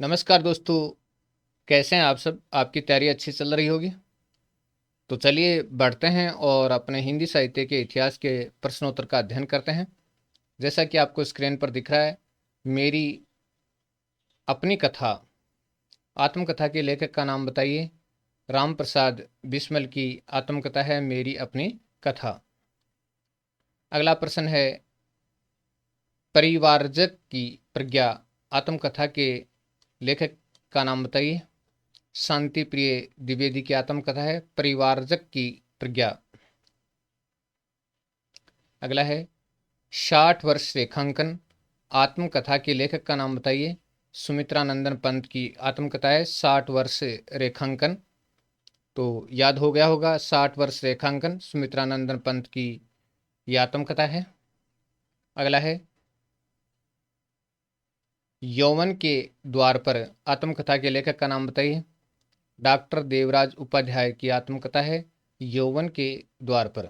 नमस्कार दोस्तों। कैसे हैं आप सब? आपकी तैयारी अच्छी चल रही होगी। तो चलिए बढ़ते हैं और अपने हिंदी साहित्य के इतिहास के प्रश्नोत्तर का अध्ययन करते हैं। जैसा कि आपको स्क्रीन पर दिख रहा है, मेरी अपनी कथा आत्मकथा के लेखक का नाम बताइए। राम प्रसाद बिस्मिल की आत्मकथा है मेरी अपनी कथा। अगला प्रश्न है, परिवारजक की प्रज्ञा आत्मकथा के लेखक का नाम बताइए। शांति प्रिय द्विवेदी की आत्मकथा है परिवारजक की प्रज्ञा। अगला है, 60 वर्ष रेखांकन आत्मकथा के लेखक का नाम बताइए। सुमित्रा नंदन पंत की आत्मकथा है 60 वर्ष रेखांकन। तो याद हो गया होगा, 60 वर्ष रेखांकन सुमित्रा नंदन पंत की यह आत्मकथा है। अगला है, यौवन के द्वार पर आत्मकथा के लेखक का नाम बताइए। डॉक्टर देवराज उपाध्याय की आत्मकथा है यौवन के द्वार पर।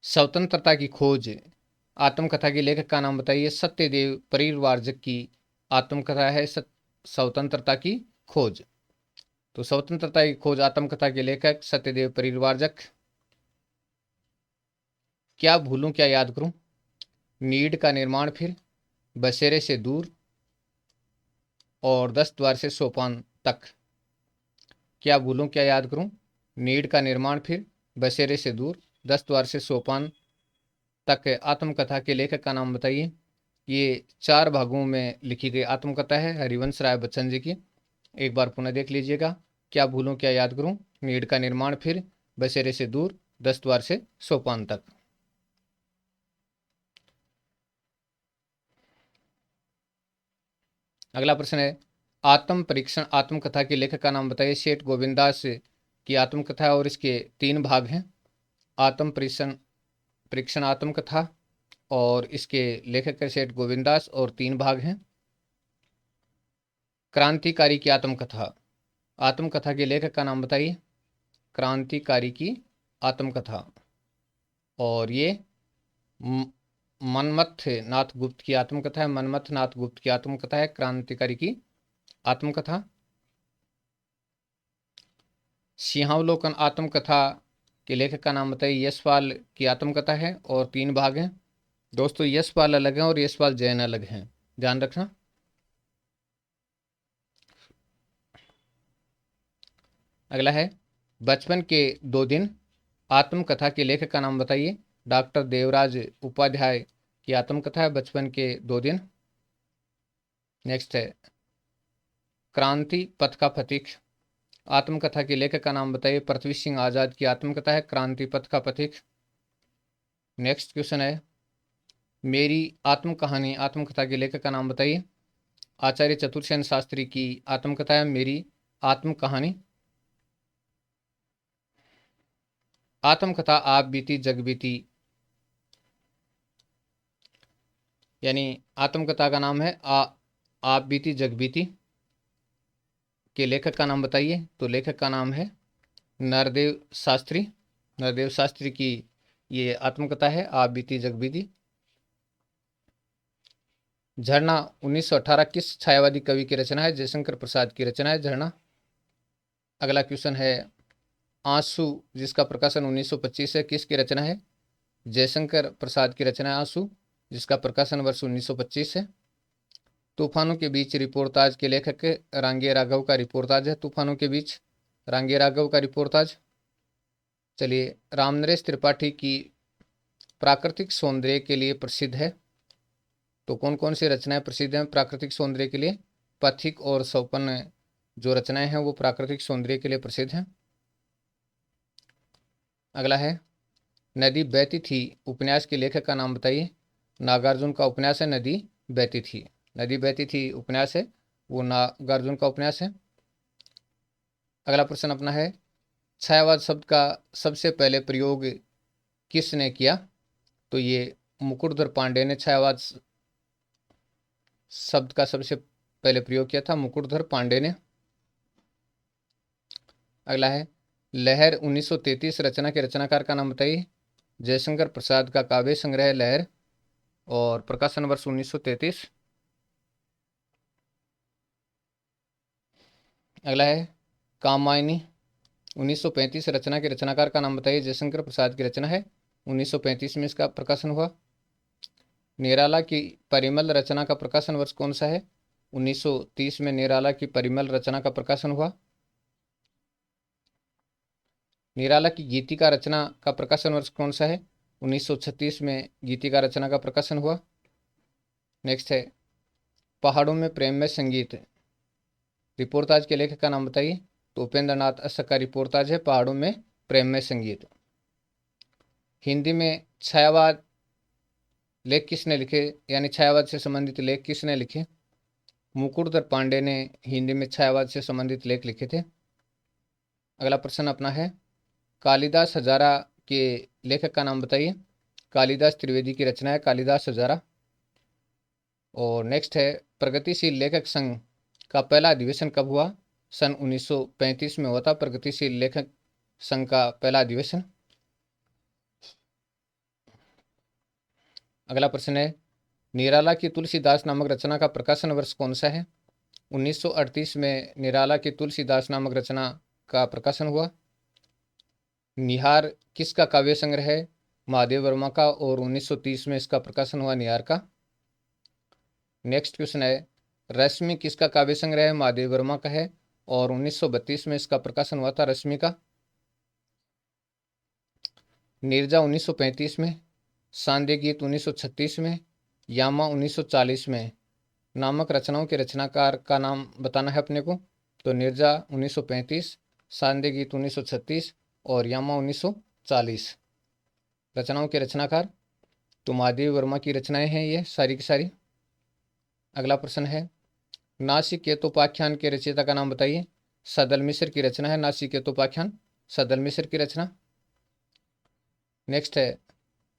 स्वतंत्रता की खोज आत्मकथा के लेखक का नाम बताइए। सत्यदेव परिव्राजक की आत्मकथा है स्वतंत्रता की खोज। तो स्वतंत्रता की खोज आत्मकथा के लेखक सत्यदेव परिव्राजक। क्या भूलूं क्या याद करूं, नीड का निर्माण फिर, बसेरे से दूर और 10 द्वार से सोपान तक। क्या भूलूं क्या याद करूं, नीड का निर्माण फिर, बसेरे से दूर, 10 द्वार से सोपान तक आत्मकथा के लेखक का नाम बताइए। ये 4 भागों में लिखी गई आत्मकथा है हरिवंश राय बच्चन जी की। एक बार पुनः देख लीजिएगा। क्या भूलूं क्या याद करूं, नीड का निर्माण फिर, बसेरे से दूर, 10 द्वार से सोपान तक। अगला प्रश्न है, आत्म परीक्षण आत्मकथा के लेखक का नाम बताइए। सेठ गोविंदास की आत्मकथा है और इसके 3 भाग हैं। आत्म परीक्षण परीक्षण आत्मकथा और इसके लेखक है सेठ गोविंदास और 3 भाग हैं। क्रांतिकारी की आत्मकथा आत्मकथा के लेखक का नाम बताइए। क्रांतिकारी की आत्मकथा और ये मनमथ नाथ गुप्त की आत्मकथा है। मनमथ नाथ गुप्त की आत्मकथा है क्रांतिकारी की आत्मकथा। सिंहावलोकन आत्मकथा के लेखक का नाम बताइए। यशपाल की आत्मकथा है और 3 भाग हैं। दोस्तों, यशपाल अलग हैं और यशपाल जैन अलग हैं, ध्यान रखना। अगला है, बचपन के 2 दिन आत्मकथा के लेखक का नाम बताइए। डॉक्टर देवराज उपाध्याय की आत्मकथा है बचपन के 2 दिन। नेक्स्ट है, क्रांति पथ का पथिक आत्मकथा के लेखक का नाम बताइए। पृथ्वी सिंह आजाद की आत्मकथा है क्रांति पथ का पथिक। नेक्स्ट क्वेश्चन है, मेरी आत्म कहानी आत्मकथा के लेखक का नाम बताइए। आचार्य चतुर्सेन शास्त्री की आत्मकथा है मेरी आत्म कहानी। आत्मकथा आप बीती जग बीती, यानी आत्मकथा का नाम है आप बीती जग बीती के लेखक का नाम बताइए। तो लेखक का नाम है नरदेव शास्त्री। नरदेव शास्त्री की ये आत्मकथा है आप बीती जग बीती। झरना 1918 किस छायावादी कवि की रचना है? जयशंकर प्रसाद की रचना है झरना। अगला क्वेश्चन है, आंसू जिसका प्रकाशन 1925 है किसकी रचना है? जयशंकर प्रसाद की रचना है आंसू, जिसका प्रकाशन वर्ष 1925 है। तूफानों के बीच रिपोर्टाज के लेखक रांगे राघव का रिपोर्टाज है तूफानों के बीच, रांगे राघव का रिपोर्टाज। चलिए, रामनरेश त्रिपाठी की प्राकृतिक सौंदर्य के लिए प्रसिद्ध है। तो कौन कौन सी रचनाएं प्रसिद्ध हैं प्राकृतिक सौंदर्य के लिए? पथिक और सौपन जो रचनाएं हैं वो प्राकृतिक सौंदर्य के लिए प्रसिद्ध हैं। अगला है, नदी बहती थी उपन्यास के लेखक का नाम बताइए। नागार्जुन का उपन्यास है नदी बहती थी। नदी बहती थी उपन्यास है वो नागार्जुन का उपन्यास है। अगला प्रश्न अपना है, छायावाद शब्द का सबसे पहले प्रयोग किसने किया? तो ये मुकुटधर पांडे ने छायावाद शब्द का सबसे पहले प्रयोग किया था, मुकुटधर पांडे ने। अगला है, लहर 1933 रचना के रचनाकार का नाम बताइए। जयशंकर प्रसाद का काव्य संग्रह लहर। और प्रकाशन वर्ष 1933। अगला है कामायनी 1935 रचना के रचनाकार का नाम बताइए। जयशंकर प्रसाद की रचना है, 1935 में इसका प्रकाशन हुआ। निराला की परिमल रचना का प्रकाशन वर्ष कौन सा है? 1930 में निराला की परिमल रचना का प्रकाशन हुआ। निराला की गीतिका रचना का प्रकाशन वर्ष कौन सा है? 1936 में गीतिका रचना का प्रकाशन हुआ। नेक्स्ट है पहाड़ों में प्रेम में संगीत रिपोर्टाज के लेखक का नाम बताइए। तो उपेंद्र नाथ अशक का रिपोर्टाज है पहाड़ों में प्रेम में संगीत। हिंदी में छायावाद लेख किसने लिखे, यानी छायावाद से संबंधित लेख किसने लिखे? मुकुटधर पांडे ने हिंदी में छायावाद से संबंधित लेख लिखे थे। अगला प्रश्न अपना है कालिदास हजारा के लेखक का नाम बताइए। कालिदास त्रिवेदी की रचना है कालिदास हजारा। और नेक्स्ट है प्रगतिशील लेखक संघ का पहला अधिवेशन कब हुआ? सन 1935 में हुआ था प्रगतिशील लेखक संघ का पहला अधिवेशन। अगला प्रश्न है निराला की तुलसीदास नामक रचना का प्रकाशन वर्ष कौन सा है? 1938 में निराला की तुलसीदास नामक रचना का प्रकाशन हुआ। निहार किसका काव्य संग्रह है? महादेव वर्मा का, और 1930 में इसका प्रकाशन हुआ निहार का। नेक्स्ट क्वेश्चन है रश्मि किसका काव्य संग्रह है? महादेव वर्मा का है, और 1932 में इसका प्रकाशन हुआ था रश्मि का। नीरजा 1935 में, सांध्य गीत 1936 में, यामा 1940 में नामक रचनाओं के रचनाकार का नाम बताना है अपने को। तो नीरजा 1935, सांध्य गीत 1936 और यामा 1940 रचनाओं के रचनाकार तो महादेव वर्मा की रचनाएं हैं ये सारी की सारी। अगला प्रश्न है नासिकेतोपाख्यान के रचयिता का नाम बताइए। सदल मिश्र की रचना है नासिकेतोपाख्यान, सदल मिश्र की रचना। नेक्स्ट है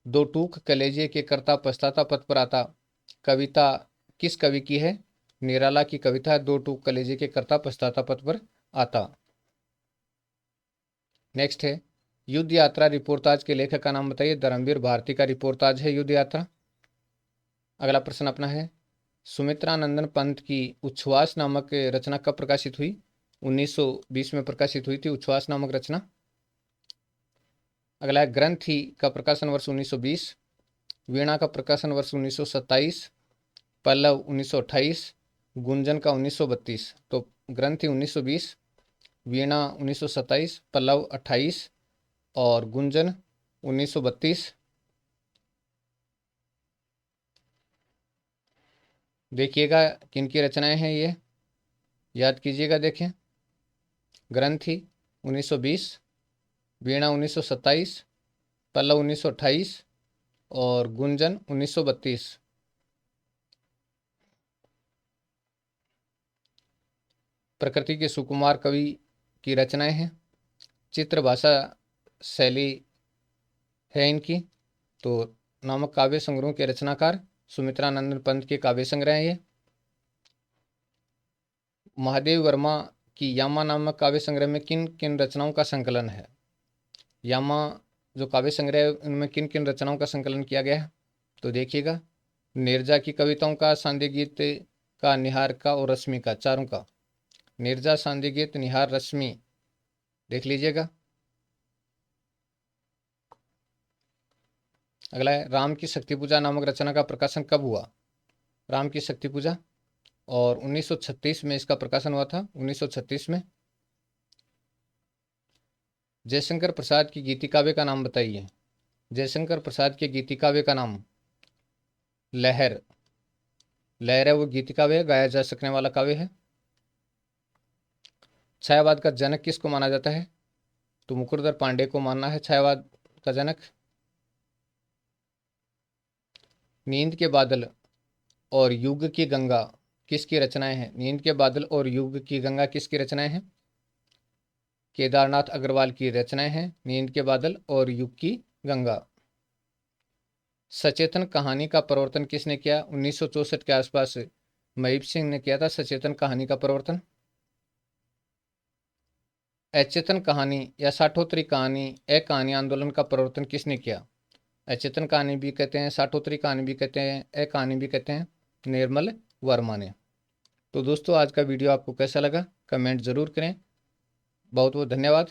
दो टूक कलेजे के कर्ता पछताता पद पर आता कविता किस कवि की है? निराला की कविता है दो टूक कलेजे के कर्ता पछताता पद पर आता। नेक्स्ट है युद्ध यात्रा रिपोर्टाज के लेखक का नाम बताइए। धर्मवीर भारती का रिपोर्टाज है युद्ध यात्रा। अगला प्रश्न अपना है सुमित्रानंदन पंत की उच्छ्वास नामक रचना कब प्रकाशित हुई? 1920 में प्रकाशित हुई थी उच्छ्वास नामक रचना। अगला है ग्रंथि का प्रकाशन वर्ष 1920, वीणा का प्रकाशन वर्ष 1927, पल्लव 1928, गुंजन का 1932। तो ग्रंथि 1920, वीणा 1927, पल्लव 28 और गुंजन 1932। देखिएगा किनकी रचनाएं हैं ये, याद कीजिएगा। देखें ग्रंथि 1920, वीणा 1927, पल्लव 1928 और गुंजन 1932। प्रकृति के सुकुमार कवि की रचनाएं हैं, चित्र भाषा शैली है इनकी। तो नामक काव्य संग्रहों के रचनाकार सुमित्रानंदन पंत के काव्य संग्रह हैं ये। महादेव वर्मा की यामा नामक काव्य संग्रह में किन किन रचनाओं का संकलन है? यामा जो काव्य संग्रह है उनमें किन किन रचनाओं का संकलन किया गया है? तो देखिएगा नीरजा की कविताओं का, सांध्य गीत का, निहार का और रश्मि का, चारों का। नीरजा, सांध्य गीत, निहार, रश्मि देख लीजिएगा। अगला है राम की शक्ति पूजा नामक रचना का प्रकाशन कब हुआ? राम की शक्ति पूजा, और 1936 में इसका प्रकाशन हुआ था, 1936 में। जयशंकर प्रसाद की गीति काव्य का नाम बताइए। जयशंकर प्रसाद के गीति काव्य का नाम लहर, लहर है वो गीति काव्य है, गाया जा सकने वाला काव्य है। छायावाद का जनक किसको माना जाता है? तो मुकुटधर पांडे को मानना है छायावाद का जनक। नींद के बादल और युग की गंगा किसकी रचनाएं हैं? नींद के बादल और युग की गंगा किसकी रचनाएं हैं? केदारनाथ अग्रवाल की रचनाएं हैं नींद के बादल और युग की गंगा। सचेतन कहानी का प्रवर्तन किसने किया? 1964 के आसपास महीप सिंह ने किया था सचेतन कहानी का प्रवर्तन। अचेतन कहानी या साठोत्तरी कहानी ए कहानी आंदोलन का प्रवर्तन किसने किया? अचेतन कहानी भी कहते हैं, साठोत्तरी कहानी भी कहते हैं, ए कहानी भी कहते हैं निर्मल वर्मा ने। तो दोस्तों आज का वीडियो आपको कैसा लगा कमेंट ज़रूर करें। बहुत बहुत धन्यवाद।